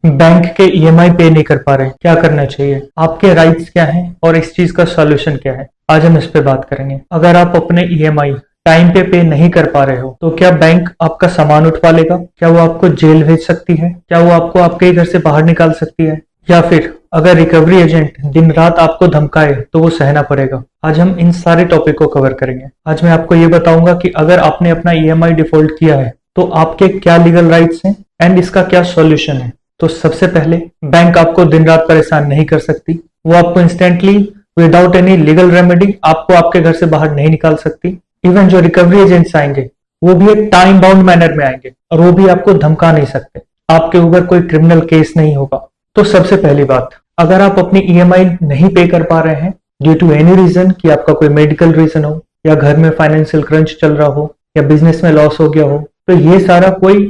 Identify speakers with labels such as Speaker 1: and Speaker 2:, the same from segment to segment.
Speaker 1: Bank के EMI पे नहीं कर पा रहे हैं, क्या करना चाहिए, आपके राइट्स क्या हैं और इस चीज का सॉल्यूशन क्या है, आज हम इस पे बात करेंगे। अगर आप अपने ईएमआई टाइम पे नहीं कर पा रहे हो तो क्या बैंक आपका सामान उठवा लेगा? क्या वो आपको जेल भेज सकती है? क्या वो आपको आपके घर से बाहर निकाल सकती है? या फिर अगर रिकवरी एजेंट दिन रात आपको धमकाए तो वो सहना पड़ेगा? आज हम इन सारे टॉपिक को कवर करेंगे। आज मैं आपको ये बताऊंगा कि अगर आपने अपना ईएमआई डिफॉल्ट किया है तो आपके क्या लीगल राइट्स हैं एंड इसका क्या सॉल्यूशन है। तो सबसे पहले, बैंक आपको दिन रात परेशान नहीं कर सकती। वो आपको instantly without any legal remedy आपको आपके घर से बाहर नहीं निकाल सकती। इवन जो रिकवरी एजेंट्स आएंगे वो भी एक टाइम बाउंड मैनर में आएंगे और वो भी आपको धमका नहीं सकते। आपके ऊपर कोई क्रिमिनल केस नहीं होगा। तो सबसे पहली बात, अगर आप अपनी ईएमआई नहीं पे कर पा रहे हैं ड्यू टू एनी रीजन, कि आपका कोई मेडिकल रीजन हो या घर में फाइनेंशियल क्रंच चल रहा हो या बिजनेस में लॉस हो गया हो, तो ये सारा कोई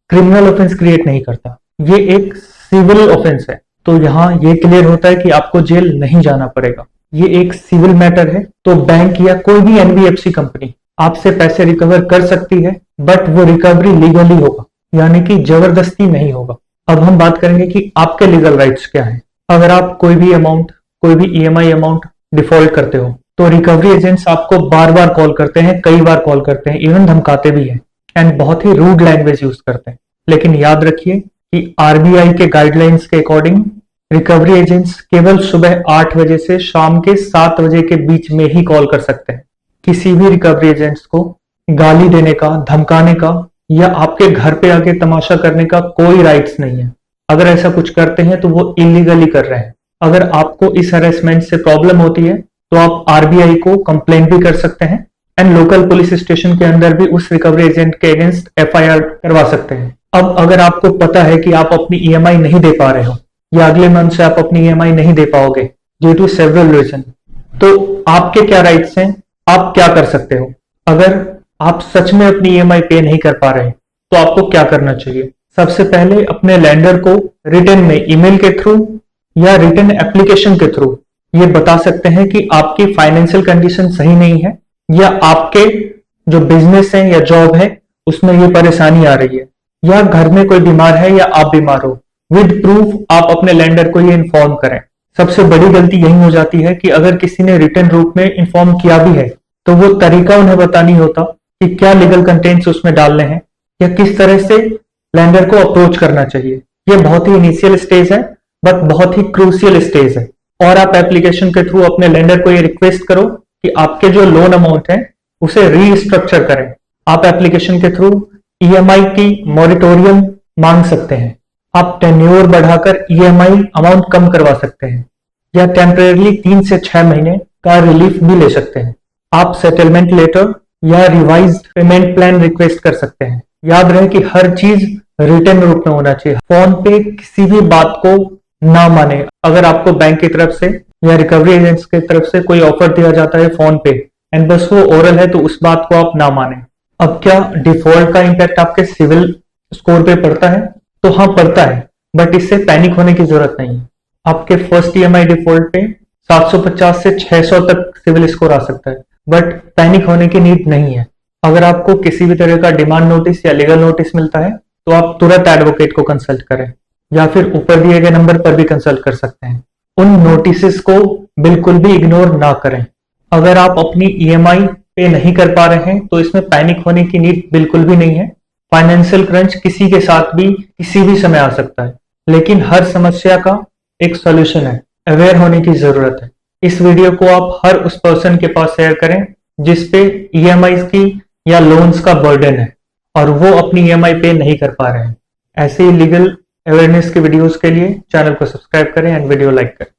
Speaker 1: क्रिमिनल ऑफेंस क्रिएट नहीं करता। ये एक सिविल ऑफेंस है। तो यहाँ ये क्लियर होता है कि आपको जेल नहीं जाना पड़ेगा। ये एक सिविल मैटर है। तो बैंक या कोई भी एनबीएफसी कंपनी आपसे पैसे रिकवर कर सकती है, बट वो रिकवरी लीगली होगा, यानी कि जबरदस्ती नहीं होगा। अब हम बात करेंगे कि आपके लीगल राइट्स क्या हैं। अगर आप कोई भी अमाउंट, कोई भी ईएमआई अमाउंट डिफॉल्ट करते हो तो रिकवरी एजेंट्स आपको बार बार कॉल करते हैं, कई बार कॉल करते हैं, इवन धमकाते भी हैं एंड बहुत ही रूड लैंग्वेज यूज करते हैं। लेकिन याद रखिए कि आरबीआई के गाइडलाइंस के अकॉर्डिंग रिकवरी एजेंट्स केवल सुबह 8 बजे से शाम के 7 बजे के बीच में ही कॉल कर सकते हैं। किसी भी रिकवरी एजेंट्स को गाली देने का, धमकाने का या आपके घर पे आके तमाशा करने का कोई राइट्स नहीं है। अगर ऐसा कुछ करते हैं तो वो इलीगली कर रहे हैं। अगर आपको इस हरेसमेंट से प्रॉब्लम होती है तो आप आरबीआई को कंप्लेंट भी कर सकते हैं एंड लोकल पुलिस स्टेशन के अंदर भी उस रिकवरी एजेंट के अगेंस्ट एफआईआर करवा सकते हैं। अब अगर आपको पता है कि आप अपनी ईएमआई नहीं दे पा रहे हो या अगले मंथ से आप अपनी ईएमआई नहीं दे पाओगे ड्यू टू सेवरल रीजन, तो आपके क्या राइट्स हैं, आप क्या कर सकते हो। अगर आप सच में अपनी ईएमआई पे नहीं कर पा रहे तो आपको क्या करना चाहिए। सबसे पहले अपने लैंडर को रिटर्न में ईमेल के थ्रू या रिटर्न एप्लीकेशन के थ्रू ये बता सकते हैं कि आपकी फाइनेंशियल कंडीशन सही नहीं है या आपके जो बिजनेस है या जॉब है उसमें ये परेशानी आ रही है या घर में कोई बीमार है या आप बीमार हो। विद प्रूफ आप अपने लैंडर को ये इन्फॉर्म करें। सबसे बड़ी गलती यही हो जाती है कि अगर किसी ने रिटर्न रूप में इन्फॉर्म किया भी है तो वो तरीका उन्हें पता नहीं होता कि क्या लीगल कंटेंट्स उसमें डालने हैं या किस तरह से लैंडर को अप्रोच करना चाहिए। ये बहुत ही इनिशियल स्टेज है बट बहुत ही क्रूशियल स्टेज है। और आप एप्लीकेशन के थ्रू अपने लैंडर को ये रिक्वेस्ट करो कि आपके जो लोन अमाउंट है उसे रीस्ट्रक्चर करें। आप एप्लीकेशन के थ्रू ईएमआई की मॉरिटोरियम मांग सकते हैं। आप टेन्योर बढ़ाकर ईएमआई अमाउंट कम करवा सकते हैं या टेम्परेरली 3 से 6 महीने का रिलीफ भी ले सकते हैं। आप सेटलमेंट लेटर या रिवाइज्ड पेमेंट प्लान रिक्वेस्ट कर सकते हैं। याद रहे कि हर चीज रिटर्न रूप में होना चाहिए। फोन पे किसी भी बात को ना माने। अगर आपको बैंक की तरफ से या रिकवरी एजेंट्स की तरफ से कोई ऑफर दिया जाता है फोन पे एंड बस वो ओरल है तो उस बात को आप ना माने। अब क्या डिफॉल्ट का इंपैक्ट आपके सिविल स्कोर पे पड़ता है? तो हाँ, पड़ता है, बट इससे पैनिक होने की जरूरत नहीं है। आपके फर्स्ट ईएमआई डिफॉल्ट पे 750 से 600 तक सिविल स्कोर आ सकता है, बट पैनिक होने की नीड नहीं है। अगर आपको किसी भी तरह का डिमांड नोटिस या लीगल नोटिस मिलता है तो आप तुरंत एडवोकेट को कंसल्ट करें या फिर ऊपर दिए गए नंबर पर भी कंसल्ट कर सकते हैं। उन नोटिस को बिल्कुल भी इग्नोर ना करें। अगर आप अपनी ईएमआई पे नहीं कर पा रहे हैं तो इसमें पैनिक होने की नीड बिल्कुल भी नहीं है। फाइनेंशियल क्रंच किसी के साथ भी किसी भी समय आ सकता है, लेकिन हर समस्या का एक सॉल्यूशन है। अवेयर होने की जरूरत है। इस वीडियो को आप हर उस पर्सन के पास शेयर करें जिस पे ईएमआई की या लोन्स का बर्डन है और वो अपनी ईएमआई पे नहीं कर पा रहे हैं। ऐसे ही लीगल अवेयरनेस के वीडियोस के लिए चैनल को सब्सक्राइब करें एंड वीडियो लाइक करें।